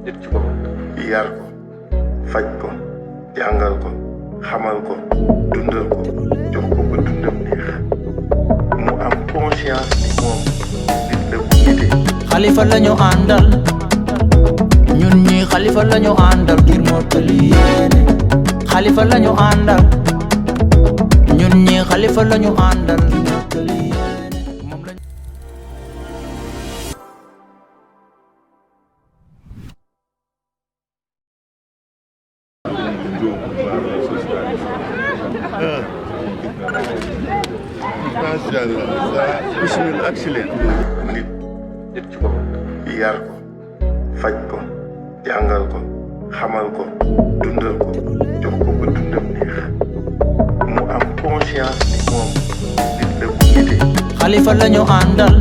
nit ci boppam yar ko faj ko jàngal ko xamal ko dundal ko jox ko ba dundam neex mu am conscience ni moom nit la bu nite. Xalifa lañu àndal ñun ñi Xalifa lañu àndal ngir mottali yéene. Xalifa lañu àndal ñun ñi Xalifa lañu àndal ngir mottali yéene. moom lañu bismillah excellent. nit ci boppam yar ko faj ko jàngal ko xamal ko dundal ko jox ko ba dundam neex mu am conscience ni moom nit la bu nite. Xalifa lañu àndal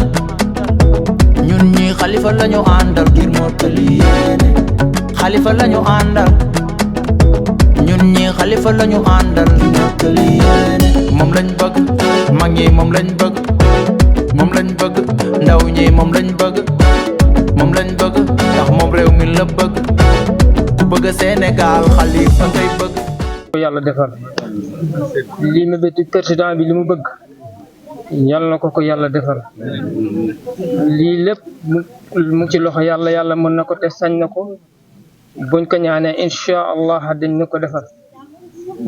ñun ñi Xalifa lañu àndal ngir mottali yéene. Xalifa lañu àndal ñun ñi Xalifa lañu àndal ngir mottali yéene. moom lañ bëgg mag ñi moom lañ bëgg moom lañ bëgg ndaw ñi moom lañ bëgg moom lañ bëgg ndax moom réew mi la bëgg ku bëgg Sénégal Xalifa ngay bëgg. ko yàlla defal lii mébétu président bi li mu bëgg yàlla na ko yàlla defal lii lépp mu ci loxo yàlla mën na ko te sañ na ko buñ ko ñaanee incha allah dañ na ko defal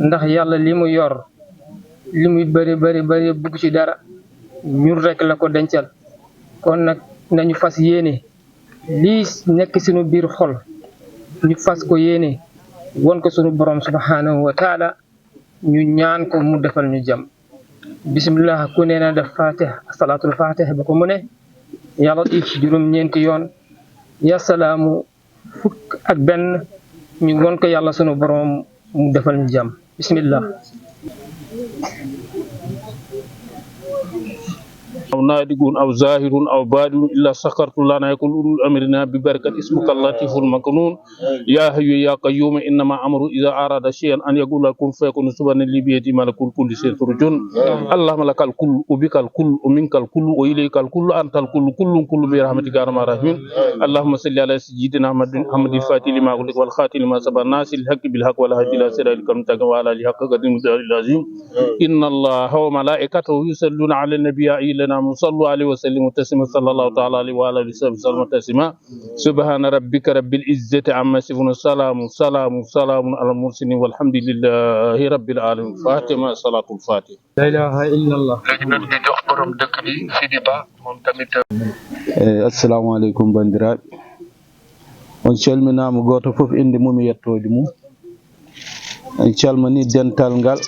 ndax yàlla li mu yor li muy bëri bugg ci dara ñun rek la ko dencal kon nag nañu fas yéene lii nekk suñu biir xol ñu fas ko yéene won ko sunu borom subhanahu wa taala ñu ñaan ko mu defal ñu jàmm. bismillah ku nee na def fatiha salaatul fatiha ba ko mu ne yàlla if juróom-ñeenti yoon ya salaamu fukk ak benn ñu won ko yàlla sunu borom mu defal ñu jàmm bismillah. أو نادق أو ظاهر أو بادن إلا سخرت لنا يقول أولو أمرنا ببركة اسمك اللطيف المكنون يا حي يا قيوم إنما أمر إذا أراد شيئا أن يقول لكم فيكون سبحان اللي بيده ملكوت كل شيء ترجون اللهم لك الكل وبك الكل ومنك الكل وإليك الكل أنت الكل كل برحمتك يا أرحم الراحمين اللهم صل على سيدنا محمد الفاتح لما أغلق والخاتم لما سبق الناس الحق بالحق والهدي إلى صراطك المستقيم وعلى آله حق قدر العظيم إن الله وملائكته يصلون على النبي لنا صلوا عليه وسلم تسليما صلى الله تعالى عليه وعلى اله وسلم تسليما سبحان ربك رب العزة عما يصفون سلام على المرسلين والحمد لله رب العالمين فاتمة صلاة الفاتحة la ilaha illallah. léegi nag ñu jox borom dëkk bi Sidi Ba moom tamit. assalamu aleykum bandiraɓe on calminama goto foof inde mum e yettode mum en calmini dental ngal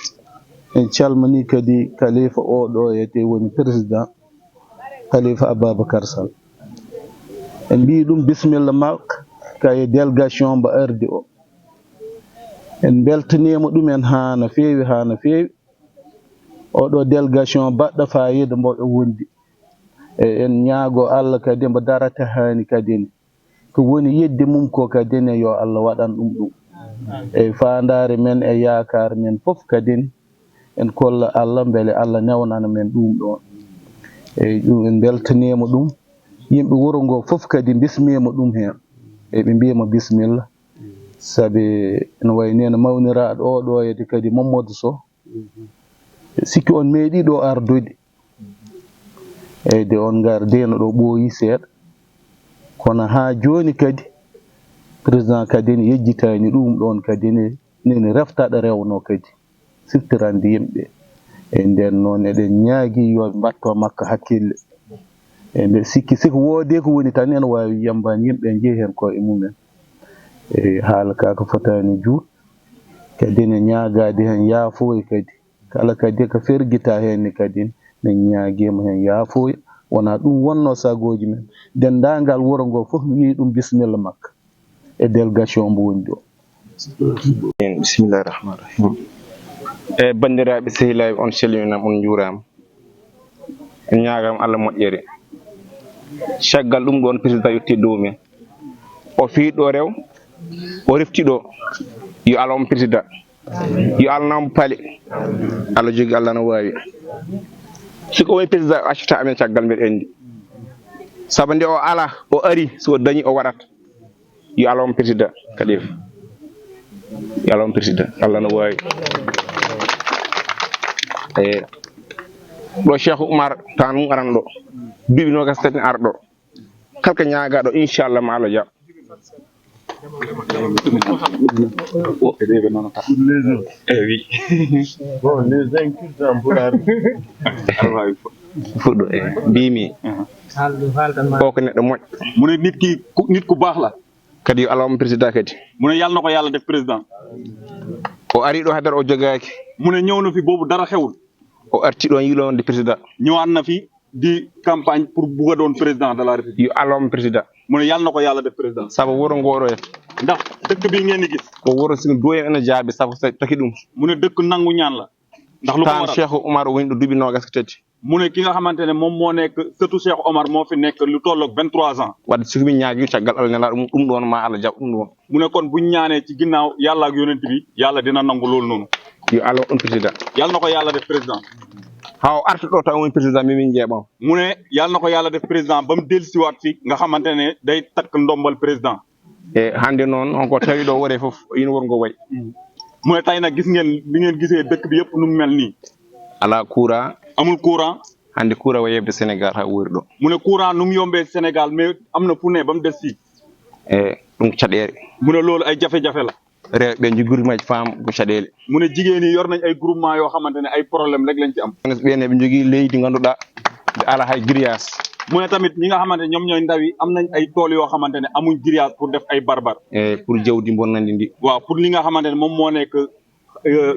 en calmini kadi Khalifa oɗo yete woni président Khalifa Ababacar Sall en mbi ɗum bisimilla makko kaye délégation mbo ardi o en beltanima ɗumen hano feewi oɗo délégation baɗɗo fayida mbo ɓe wondi e en ñaago Allah kadi mbo darata hani kadine ko woni yedde mum ko kadine yo Allah waɗan ɗum e fandare men e yakar men fof kadine en kolla Allah beele Allah newnana men ɗum ɗon e ɗum en beltanima ɗum yimɓe wuro ngo fof kadi bismima ɗum hen e ɓe mbiyama bisimilla saabi ene wayni no mawniraɗo oɗo yede kadi Mamadou Sow sikki on meeɗi ɗo ardude eyde on gardeno ɗo ɓooyi seeɗa kono ha joni kadi président kadi ne yejjitani ɗum ɗon kadi nene reftaɗo rewno kadi siftirande yimɓe e nden noon eɗen ñaagui yo mbatto makko hakkille e nde sikki siko woode ko woni tan ene wawi yambani yimɓe jeeyi hen koye mumen e haala ka ko fotani juut kadi ne ñaagade hen yaafoya kadi kala kadi ko ferguita hen kadi ne ñaaguima hen yaafoya wona ɗum wonno sagoji men dendagal wuro ngo foof mi wi ɗum bisimilla makko e délégation mbo woni ɗo. bisimillahi rahmani rahim e bandiraɓe sehilaɓe on calminam on juurama en ñagam Allah moƴƴere caggal ɗum ɗon président yetti dow men o fiiɗo rew o reftiɗo yo Allah on président yo Allah nam paale Allah jogi Allah no wawi siko woni président accata amen caggal mbeɗa andi saabu nde o ala o ari so dañi o waɗat yo Allah on président kadi yo Allah on président Allah no wawi ɗo Cheikh Oumar tan mum aran ɗo duuɓi nogas tati arɗo kalka ñagaɗo inchallah ma Allah jaab fuɗɗo mbimi o ko neɗɗo moƴƴo mu ne nit ku baax la kadi yo Allah on président kadi mu ne yàlla na ko yàlla def président o ari ɗo haydara o jogaki mu ne ñëw na fi boobu dara xewul o arti ɗon yiilo wonde président ñëwaat na fi di campagne pour bugg a doon président de la république yo Allah on président mu ne yàlla na ko yàlla def président saabu wuro ngoɗo en ndax dëkk bi ngeen di gis ko wuro sino doyen ene jaabi saabu so taki ɗum mu ne dëkk nangu ñaan la ndax lu ko tan waral Cheikh Oumar woni ɗo duuɓi nogas tati mu ne ki nga xamante ne moom moo nekk surtout Cheikh Omar moo fi nekk lu tolloog 23 ans wadde sokomi ñaagui caggal Allah nela ɗum ɗon ma Allah jaab ɗum ɗon mu ne kon buñ ñaanee ci ginnaaw yàlla ak yonent bi yàlla dina nangu loolu noonu yo Allah on président yàlla na ko yàlla def président ha o arta ɗo taw woni président mimin jeeɓam mu ne yàlla na ko yàlla def président ba mu dellusiwaat fi nga xamante ne day takk ndombal président e hande noon onko tawi ɗo wore foof ina worgo way mu ne tey nag gis ngeen li ngeen gisee dëkk bi yëpp nu mu mel nii ala courant amul courant hande courant wa yebde Sénégal ha wori ɗo mu ne courant nu mu yombee Sénégal mais am na fu ne ba mu des fii e ɗum caɗele mu ne loolu ay jafe-jafe la rewɓe jogorimaji faam ko caɗele mu ne jigéen yi yor nañ ay groupement yoo xamante ne ay problème rek lañ ci am ɓene ɓe jogui leydi ganduɗa ɓe ala hay grillage mu ne tamit ñi nga xamante ne ñoom ñooy ndaw yi am nañ ay tool yoo xamante ne amuñ grillage pour def ay barbar e pour jawdi bonnandi ndi waaw pour li nga xamante ne moom moo nekk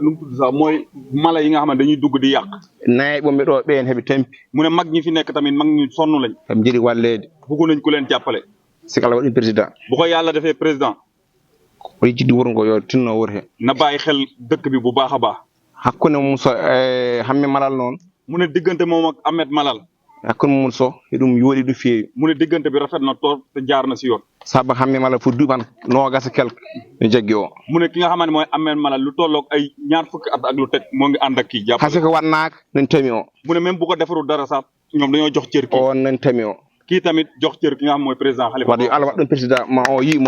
nu mu tudd sax mooy mala yi nga xamante dañuy dugg di yàq nayɓoɓe ɗo ɓen heeɓe tampi mu ne mag ñi fi nekk tamit mag ñi sonn lañ kam jiiɗi wallede bugg nañ ku leen jàppale siko Allah waɗi président bu ko yàlla defee président o jiɗɗi wuuro ngo yo tinno wuuro he na bàyyi xel dëkk bi bu baax a baax hakkude mum so hamme malal noon mu ne diggante moom ak Ahmed Malal hakkude mum so eɗum yooɗi ɗo feewi mu ne diggante bi rafet na toor te jaar na si yoon saabu hamme malal fo duuɓan nogasa quelque no jaggi o mu ne ki nga xamante mooy Ahmed Malal lu tolloog ay ñaar fukki at ak lu teg moo ngi ànd ak kii jàppale hasi ko wannaka nan tami o mu ne même bu ko defarul dara sax ñoom dañoo jox cër kii on nan tami o kii tamit jox cër ki nga xam mooy président Khalifa wadde yo Allah waɗ ɗum président ma o yi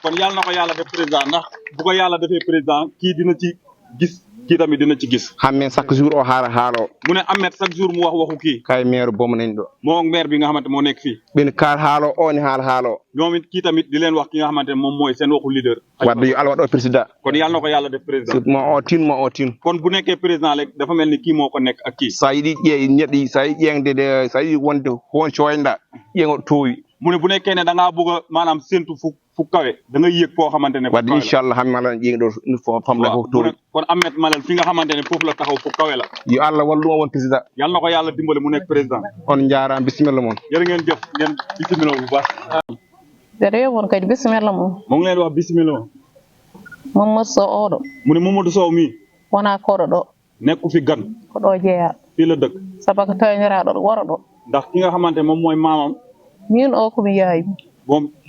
kon yàlla na ko yàlla def président ndax bu ko yàlla defee président kii dina ci gis kii tamit dina ci gis hammen chaque jour o haalo mu ne Ahmed chaque jour mu wax waxu kii kay maire bomo nani ɗo moo maire bi nga xamante moo nekk fii ɓen kaal haalo o ni haalo ñoom it kii tamit di leen wax ki nga xamante ne moom mooy seen waxu leader wadde yo Allah waɗ o président kon yàlla na ko yàlla def président ma o tin kon bu nekkee président rek dafa mel ni kii moo ko nekk ak kii sa yiɗi neɗɗo sa yiɗi ƴeŋde sa yiɗi wonde hon coyɗa ƴeŋoɗo towi mu ne bu nekkee ne da ngaa bëgg a maanaam séntu fu kawe da nga yëg foo xamante ne wadde inchallah hammi malal ƴeŋi ɗo fo famla fof towi kon Ahmed Malal fi nga xamante ne foofu la taxaw fu kawe la yo Allah wallu o won président yàlla na ko yàlla dimbale mu nekk président on jaarama bisimilla moon jërë ngeen jëf ngeen bisimila bu baax jërëjëf moon kadi bisimilla mum mo ngi leen wax bisimila Mamadou Sow oɗo mu ne Mamadou Sow mi wona koɗo ɗo nekku fi gan ko ɗo jeeya fii la dëkk sabu ko tawiniraɗo ɗo woro ɗo ndax ki nga xamante moom mooy maamam min o komi yaayum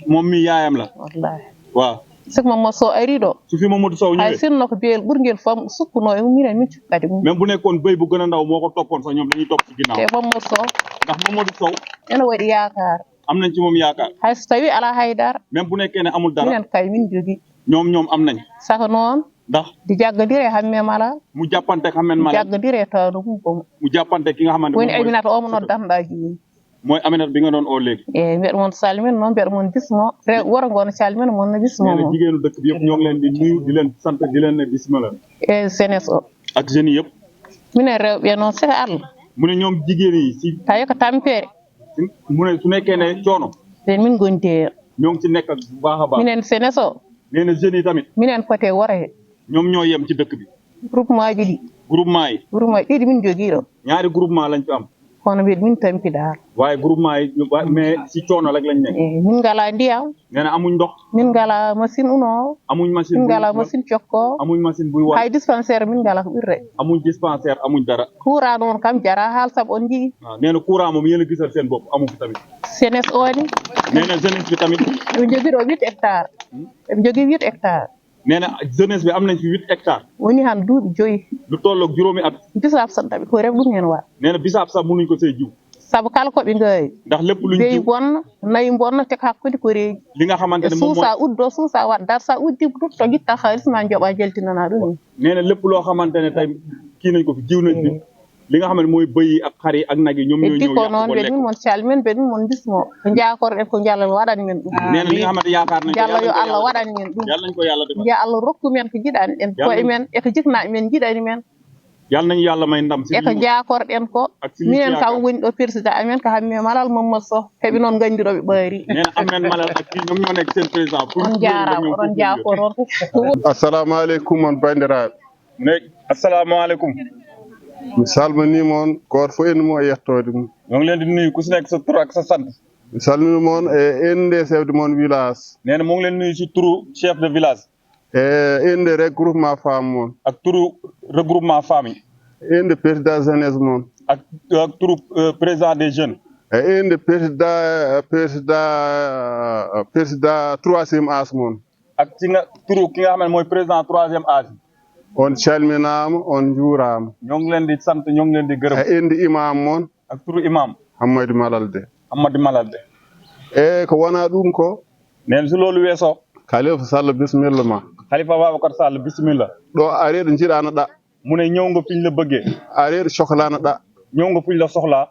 moom mi yaayam la wallahi waaw siko Mamadou Sow ari ɗo su fi Mamadou Sow hay ñëwee sinno ko biyel ɓurguel fam sukkuno e minen min cukkadi mum même bu nekkoon bëy bu gën a ndaw moo ko toppoon sax ñoom dañuy topp ci ginnaaw te Mamadou Sow ndax Mamadou Sow ene waɗi yaakar am nañ ci moom yaakaar hay so tawi ala haydara même bu nekkee ne amul dara minen kay min jogui ñoom am nañ saka noon ndax di jaggodire Hamme Malal mu jàppante Hamme Malal jaggodire tawno mum mu jàppante ki nga xamante woni Aminata omo noddanɗa joni mooy Aminata bi nga doon oo léegi eyi mbiɗa moon salmina noon mbiɗa moon bismo woro ngo no calmina moon no bismo moom jigéenu dëkk bi yëpp ñoo ngi leen di nuyu di leen sant di leen ne bismillah e jeunesse o ak jeunes yëpp minen rewɓe noon sika Allah mu ne ñoom jigéen yi si tawi ko tampere mu ne su nekkee ne coono nden min gonti ñoo ngi ci nekk ak bu baax a baax minen jeunesse o nee na jeunes yi tamit minen pote woro he ñoom ñoo yem ci dëkk bi groupement ji ɗi groupement ɗiɗi min jogii ɗo ñaari groupement lañ fi am kono mbiɗa min tampiɗa waaye groupement yi mais si coono rek lañ nekk min ngala ndiyam nee na amuñ ndox min ngala machine uno amuñ machine min ngala machine cokko amuñ machine buy hay dispensaire min ngala ko ɓirre amuñ dispensaire amuñ dara courant noon kam jara haal saabu on jigi waaw nee na courant moom yéen a gisal seen bopp amu fi tamit jeunesse oni nee na jeunesse bi tamit eɓe jogii ɗo 8 hectares eɓe jogii 8 hectares nee na jeunesse bi am nañ fi 8 hectares woni han duuɓi 5 lu tolloog juróomi at bisaab san taɓi ko ref ɗum hen wa nee na bisaab sax mënuñ ko see jiw sabu kala ko ɓe ngaari ndax lépp luñ beyi jiw bonna nayi bonna te hakkude ko reeji li nga xamante e ne moom mooy suusa uddo suusa waɗ dar sa uddi rutto guitta haalis ma joɓa jeltinana ɗum nee na lépp loo xamante ne tey kii nañ ko fi jiw nañ fi li nga xam ne mooy bëy yi ak xar yi ak nag yi ñoom ñoo heddi ñëw ko yàq noon ko ɓe lekk ɗum mon calmin ɓe ɗum mon bismo ko jakorɗen ko jallal waɗan men ɗum nee na li nga xamante yaakaar nañ ko jalla yo yàlla allah waɗan men ɗum yàlla nañ ko yàlla defal ya allah rokku men ko jiɗani ɗen koye men eko jiknaɓe men jiɗani men yàlla nañu yàlla may ndam si eko jakorɗen ko ak si liñ minen yaakaar. kam woni ɗo président amen ko hamme malal Mamadou Sow heeɓe noon gandiroɓe ɓaari nee na Ahmed Malal ak kii ñoom ñoo nekk seen président pour on jarama oɗon jako toon assalamu aleykum on bandiraɓe ne asalaamaaleykum mi salminima on goto fof inde mum e yettode mum ñoo ngi leen di nuyu ku si nekk sa tur ak sa sant mi salminima on e inde chef de mon village nee na moo ngi leen nuyu si turu chef de village e inde regroupement femme moon ak turu regroupement famille inde président jeunesse moon ak turu président des jeunes e inde président troisiéme âge moon ak ci nga turu ki nga xam ne mooy président troisième âge on calminama on juurama ñoo ngi leen di sant ñoo ngi leen di gërëm e inde imam moon ak turu imam Hammadou Malal de Hammadou Malal de e ko wona ɗum ko neen si loolu weesoo Khalifa Sall bisimilla ma Khalifa Babacar Sall bisimilla ɗo areɗo jiɗano ɗa mu ne ñëw nga fiñ la bëggee areɗo sohlano ɗa ñëw nga fiñ la soxlaa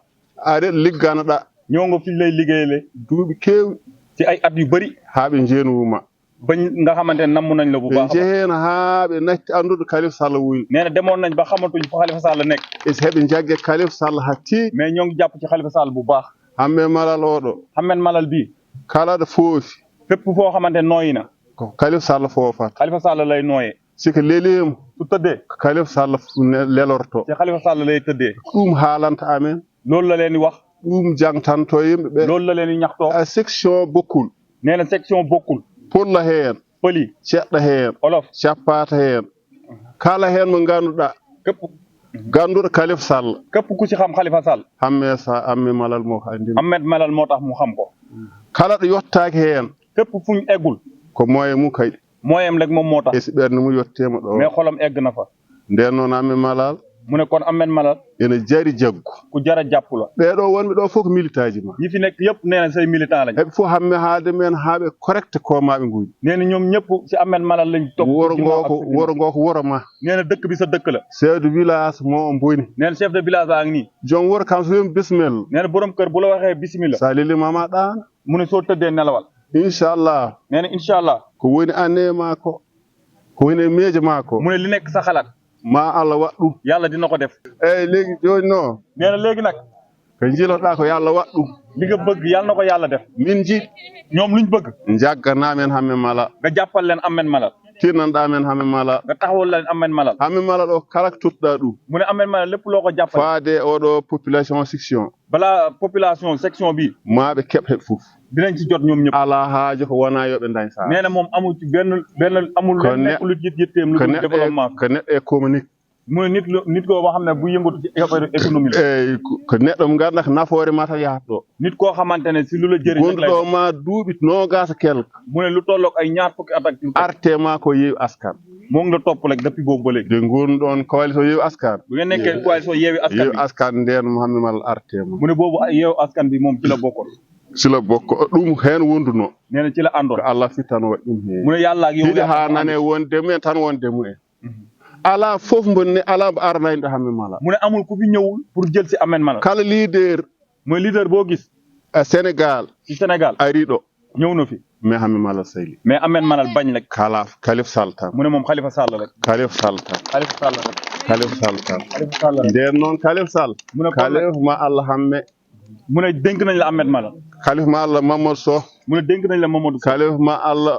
areɗo liggano ɗa ñëw nga fiñ lay liggéeyale duuɓi kewɗi ci ay at yu bëri haa ɓe jeenuwuma bañ nga xamante ne namm nañ la bu ɓe baax jeeheno haa ɓe natti anndude Khalifa Sall woni nee na demoon nañ ba xamatuñ fa Khalifa Sall nekk e heɓe jagge Khalifa Sall hatti mais ñoo ngi jàpp ci Khalifa Sall bu baax Hammet Malal oɗo Hammet Malal bii kala ɗo foofi fépp foo xamante nooyi na ko Khalifa Sall foofata Khalifa Sall lay nooyee siko leliima su tëddee ko Khalifa Sall lelorto ci Khalifa Sall lay tëddee ɗum haalanta amen loolu la leen di wax ɗum jangtanto yimɓe ɓe loolu la leen di ñaxtoo a section bokkul nee na section bokkul pulla heen pëli ceɗɗo heen olof cappata heen kala heen mo ngannduɗa képp ngannduɗo Khalifa Sall képp ku ci xam Khalifa Sall Hammet Malal moo ko anndini Hammet Malal moo tax mu xam ko kala ɗo yottaaki heen fépp fuñ eggul ko moye mum kadi mooyam rek moom moo tax e si ɓernde mum yetteema ɗo mais xolam egg na fa nden noon Hammet Malal mu ne kon Hammet Malal ene jari jaggu ku jara jàpp la ɓeeɗo wonɓe ɗo fof ko militant ji ma ñi fi nekk yëpp nee na say militant lañ heɓe fof hamme haalde men haa ɓe correcte komaɓe nguuji nee na ñoom ñëpp ci Hammet Malal lañ topp wuro ngoo ko wuro ma nee na dëkk bi sa dëkk la chef de village moo o boni nee na chef de village baa ngi nii joom wuro kam so wimi bisimilla nee na borom kër bu la waxee bisimilla sa lilimama ɗaana mu ne soo tëddee nelawal inchallah nee na incha allah ko woni anne ma ko woni e miijo ma ko mu ne li nekk sa xalaat ma Allah waɗ ɗum yàlla dina ko def eyyi léegi joni noon nee na léegi nag ko jiilotoɗa ko yo Allah waɗ ɗum li nga bëgg yàlla na ko yàlla def min jiiɗ ñoom luñ bëgg jagganamen Hammet Malal nga jàppal leen Hammet Malal tirnanɗa men Hammet Malal nga taxawal leen Hammet Malal Hammet Malal o kala ko tutɗa ɗum mu ne Hammet Malal lépp loo ko jàppale faade oɗo population section balaa population section bi maaɓe keɓ heɓ fof dinañ ci jot ñoom ñëpp ala haajo ko wona yoɓe dañ sa nee na moom amul ci benn amul leen nekk lu yitteem lu développement ko neɗɗo e communique mu ne nit koo boo xam ne bu yëngatu ci économie la eyyi ko neɗɗo mo ganduɗa ko nafoore ma tan yahat ɗo nit koo xamante ne si lu la jëriñ gonɗo ma duuɓi nogasa quelque mu ne lu tolloog ay ñaar fukki at ak arte ma ko yeewi askan moo ngi la topp rek depuis boobu ba léegi de gonɗon coalition yeewi askan bu ngeen nekkee coalition yeewi askan nden Hammet Malal arte ma mu ne boobu yeewi askan bi moom ci la bokkoon sila bokko ɗum hen wonduno nee na ci la àndoon ko Allah fi tan waɗi ɗum heen mu ne yàlla ak yow hiɗi ha nane wonde mumen tan wonde mumen ala fof mbonni ala mbo arnayno ɗo Hammet Malal mu ne amul ku fi ñëwul pour jël si Hammet Malal kala leader mooy leader boo gis Sénégal ci Sénégal ari ɗo ñëw na fi mais Hammet Malal sahli mais Hammet Malal bañ rek kala Khalifa Sall tan mu ne moom Khalifa Sall rek Khalifa Sall tan Khalifa Sall rek Khalifa Sall tan Khalifa Sall rek nden noon Khalifa Sall mu ne Khalifa ma Allah hamme mu ne dénk nañ la Hammet Malal Khalifa ma Allah Mamadou Sow mu ne dénk nañ la Mamadou Sow Khalifa ma Allah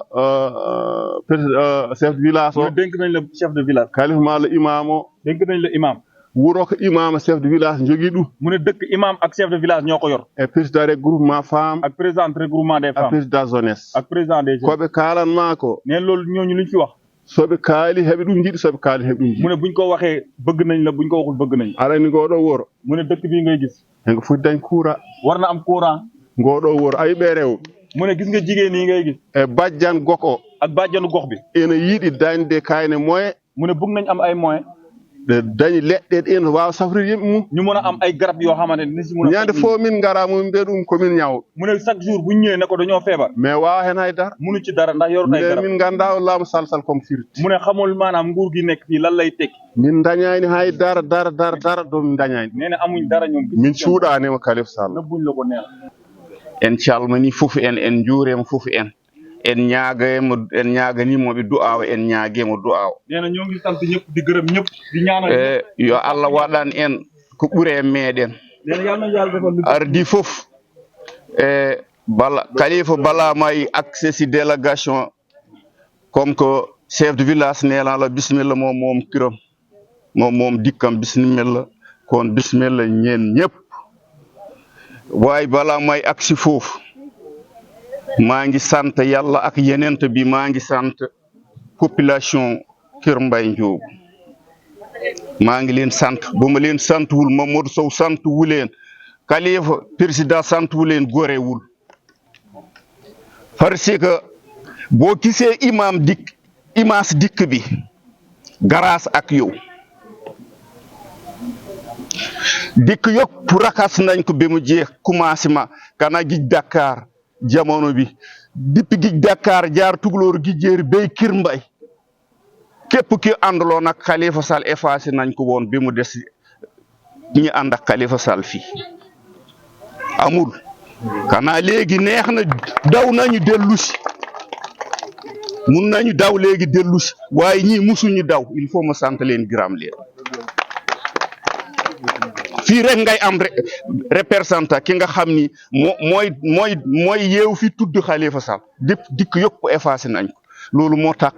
chef de village mu o ne dénk nañ la chef de village Khalifa ma Allah imam o dénk nañ la imam wuro ko imam chef de village jogui ɗum mu ne dëkk imam ak chef de village ñoo ko yor e président regroupement femme ak président regroupement des ak femmes président jeunesse ak président des jeunes koɓe kalanma ko neen loolu ñooñu luñ fi wax soɓe kaali heɓe ɗum jiiɗi soɓe kaali heɓe ɗum jiiɗi mu ne buñ ko waxee bëgg nañ la buñ ko waxul bëgg nañ aɗa andi ngoɗo wuro mu ne dëkk bii ngay gis henko foti dañ courant war na am courant ngoɗo wuro ayi ɓe rewɓe mu ne gis nga jigéen yi ngay gis e bajjan goko ak bàjjanu gox bi ene yiiɗi dañde kayne moyen mu ne bëgg nañ am ay moyens dañi leɗɗe ɗen wawa safride yimɓe mum ñu mën a am ay garab yoo xamante ni si mën a ñande fof min ngara mum mbiya ɗum komin ñawɗo mu ne chaque jour bu ñu ñëwee ne ko dañoo feebar mais wawa hen haydara munu ci dara ndax yorut ay garab min ganda o laamu salsal comme firti mu ne xamul maanaam nguur gi nekk fii lan lay tekki min dañani haydara dara do min dañani nee na amuñ dara ñoom min cuuɗanima Khalifa Sall nëbbuñ la ko neex en calmini fof en juurema fof en ñaaganimoɓe du'awa en ñaaguemo du'awa nee na ñoo ngi sant ñëpp di gërëm ñëpp di ñaanal yo Allah waɗan en ko ɓuuri e meɗen nee na yàlla na yàlla defal lu ardi fof bala Khalifa bala may accès si délégation comme que chef de village neelala bisimilla moom kiram moom dikkam bisimilla kon bisimilla ñeen ñëpp waaye bala may accès foofu maa ngi sant yàlla ak yenent bi maa ngi sant population Kër Mbaye Ndiogou maa ngi leen sant bu ma leen santuwul Mamadou Sow santuwu leen Khalifa président santuwu leen gorewul parce que boo gisee imam dikk bi grâce ak yow dikk yëpp rakas nañ ko ba mu jeex commencement kana gij Dakar jamono bi depuis gij Dakar jaar Tukulóor gi jéer bay Kër Mbaye képp ki àndaloon ak Khalifa Sall effacé nañ ko woon bi mu des ñi ànd ak Khalifa Sall fii amul kana léegi neex na daw nañu dellu si mun nañu daw léegi dellu si waaye ñii musuñu daw il faut ma sant leen gërëm leen fii rek ngay am représentant ki nga xam ni mooy yeew fi tudd Khalifa Sall dikk yëpp effacé nañ ko loolu moo tax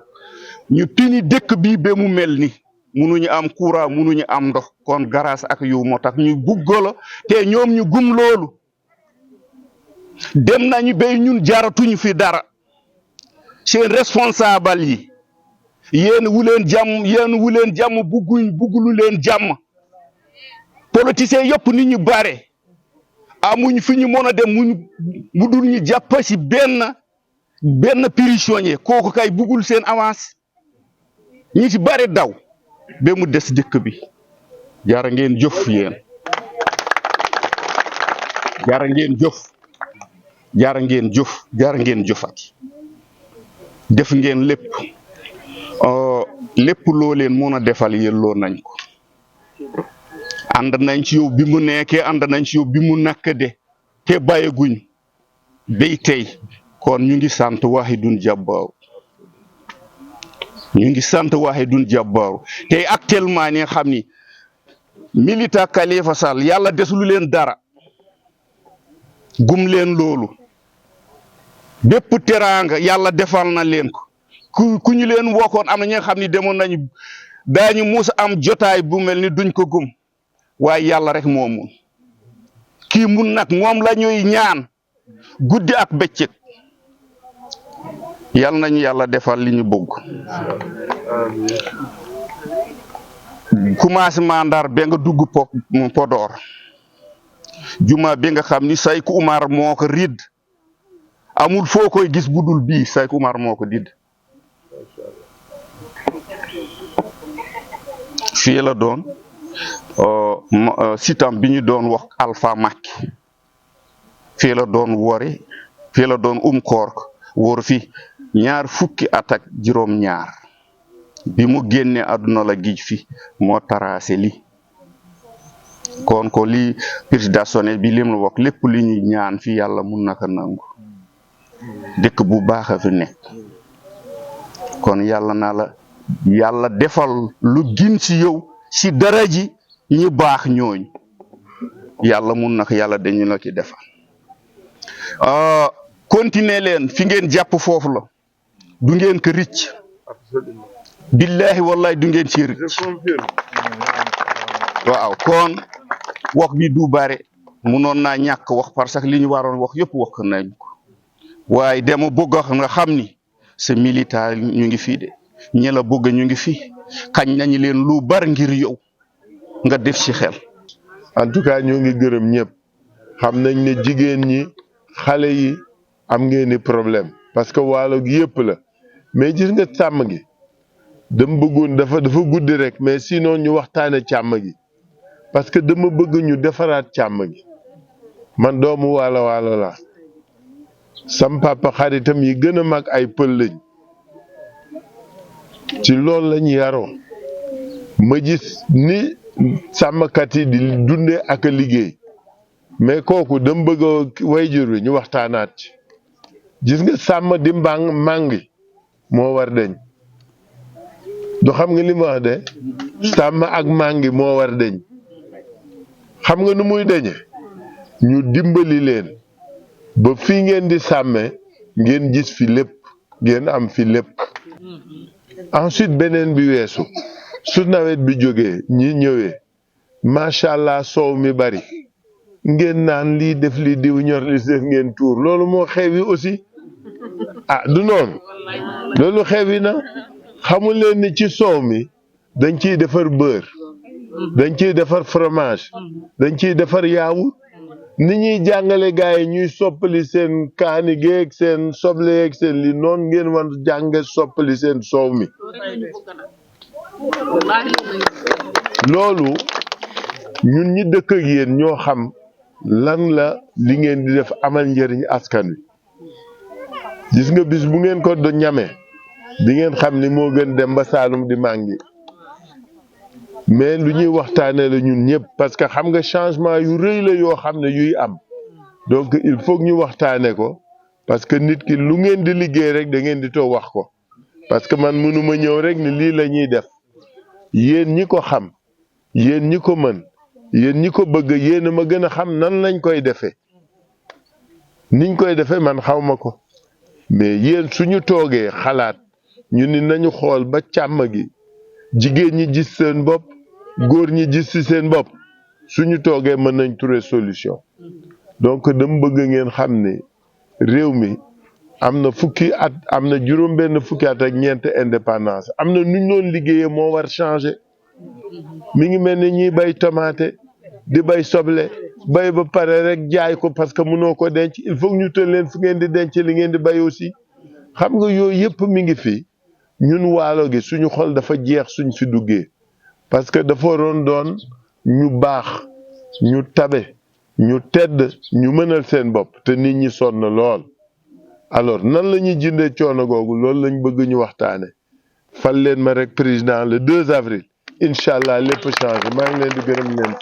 ñu tini dëkk bi ba mu mel ni munuñu am courant munuñu am ndox kon grâce ak yow moo tax ñu buggala te ñoom ñu gum loolu dem nañu bay ñun jaratuñu fi dara seen responsable yi yéen wu leen jàmm buggulu leen jàmm politiciens yëpp nit ñu bare amuñ fi ñu mën a dem mu dul ñu jàpp si benn prisonnier kooku kay buggul seen avance ñi ci bare daw ba mu des dëkk bi jara ngeen jëf yéen jara ngeen jëfati def ngeen lépp loo leen mën a defal yelloo nañ ko ànd nañ ci yow bi mu nekkee ànd nañ ci yow bi mu nakkade te bàyyeguñ bay tey kon ñu ngi sant Wahidun Jabbaaru te actuellement ni nga xam ni militant Khalifa Sall yàlla desulu leen dara gum leen loolu bépp teraanga yàlla defal na leen ko ku ñu leen wokkoon am na ñi nga xam ni demoon nañu daañu mus am jotaay bu mel ni duñ ko gum waaye yàlla rek moo mun kii mun nag moom la ñuy ñaan guddi ak bëccëg yal nañu yàlla defal li ñu bëgg commencement Ndar ba nga dugg Podor juma bi nga xam ni Sayku Umar moo ko ridd amul foo koy gis budul bii Sayku Umar moo ko didd fii la doon sitam bi ñu doon wax Alpha Makki fii la doon wori fii la doon koor wor fi ñaar fukki at ak juróom ñaar bi mu génne àdduna la gij fi moo tracé li kon ko li président sonné bi lim la wax lépp li ñu ñaan fi yàlla mun naka nangu dëkk bu baax a fi nekk kon yàlla defal lu gin ci yow ci dara ji ñi baax ñooñ yàlla mun naka yàlla dañu la ki defal continuer leen fi ngeen jàpp foofu la du ngeen ko ricc billahi wallahi du ngeen ci ricc waaw kon wax bi du bare munoon naa ñàkk wax parce que li ñu waroon wax yëpp wax nañ ko waaye dama bëgg nga xam ni sa militaire ñu ngi fii de ñi la bëgg ñu ngi fii kañ nañu leen lu bar ngir yow nga def ci xel en tout cas ñoo ngi gërëm ñëpp xam nañ ne jigéen ñi xale yi am ngeen ni problème parce que waalo gi yëpp la mais gis nga sàmm gi dama bëggoon dafa guddi rek mais sinon ñu waxtaane càmm gi parce que dama bëgg ñu defaraat càmm gi man doomu waalo waalo la sam papa xaritam yi gën a mag ay pël lañ ci loolu lañ yaroo ma gis ni sàmmkat yi di dunde ak a liggéey mais kooku dama bëgg wayjur wi ñu waxtaanaat ci gis nga sàmm di màngi moo war deñ du xam nga li ma wax de sàmm ak màngi moo war deñ xam nga nu muy deñe ñu dimbali leen ba fii ngeen di sàmme ngeen gis fi lépp ngeen am fi lépp ensuite beneen bi weesu su nawet bi jógee ñi ñëwee macha allah soow mi bari ngeen naan lii def li diw ñor li def ngeen tuur loolu moo xewi aussi ah du noonu loolu xewi na xamul leen ni ci soow mi dañ ciy defar beurre dañ ciy defar fromage dañ ciy defar yaawur ni ñuy jàngale gars yi ñuy soppali seen kaani geeg seen soble yeeg seen li noonu ngeen war jànge soppali seen soow mi loolu ñun ñi dëkk ak yéen ñoo xam lan la li ngeen di def amal njëriñ askan wi gis nga bis bu ngeen ko do ñame di ngeen xam ni moo gën dem ba Saalum di màngi mais lu ñuy waxtaanee la ñun ñëpp parce que xam nga changement yu rëy la yoo xam ne yuy am donc il faut que ñu waxtaane ko parce que nit ki lu ngeen di liggéey rek da ngeen di toog wax ko parce que man mënuma ñëw rek ni lii la ñuy def yéen ñi ko xam yéen ñi ko mën yéen ñi ko bëgg yéen a ma gën a xam nan lañ koy defee niñ koy defee man xaw ma ko mais yéen suñu toogee xalaat ñu ni nañu xool ba càmm gi jigéen ñi gis seen bopp góor ñi gis ci seen bopp suñu toogee mën nañ trouver solution donc dama bëgg ngeen xam ne réew mi am na fukki at am na juróom-benn fukki at ak ñeent indépendance am na nuñ doon liggéeyee moo war changer mi ngi mel ni ñiy bay tomate di bay soble bay ba pare rek jaay ko parce que mënoo ko denc il faut ñu tël leen fu ngeen di denc li ngeen di bay aussi xam nga yooyu yëpp mi ngi fi ñun waalo gi suñu xol dafa jeex suñ fi duggee parce que dafa waroon doon ñu baax ñu tabe ñu tedd ñu mënal seen bopp te nit ñi sonn lool alors nan la ñuy jëndee coono googu loolu lañ bëgg ñu waxtaane fal leen ma rek président le 2 avril incha allah lépp changé maa ngi leen di gërëm leen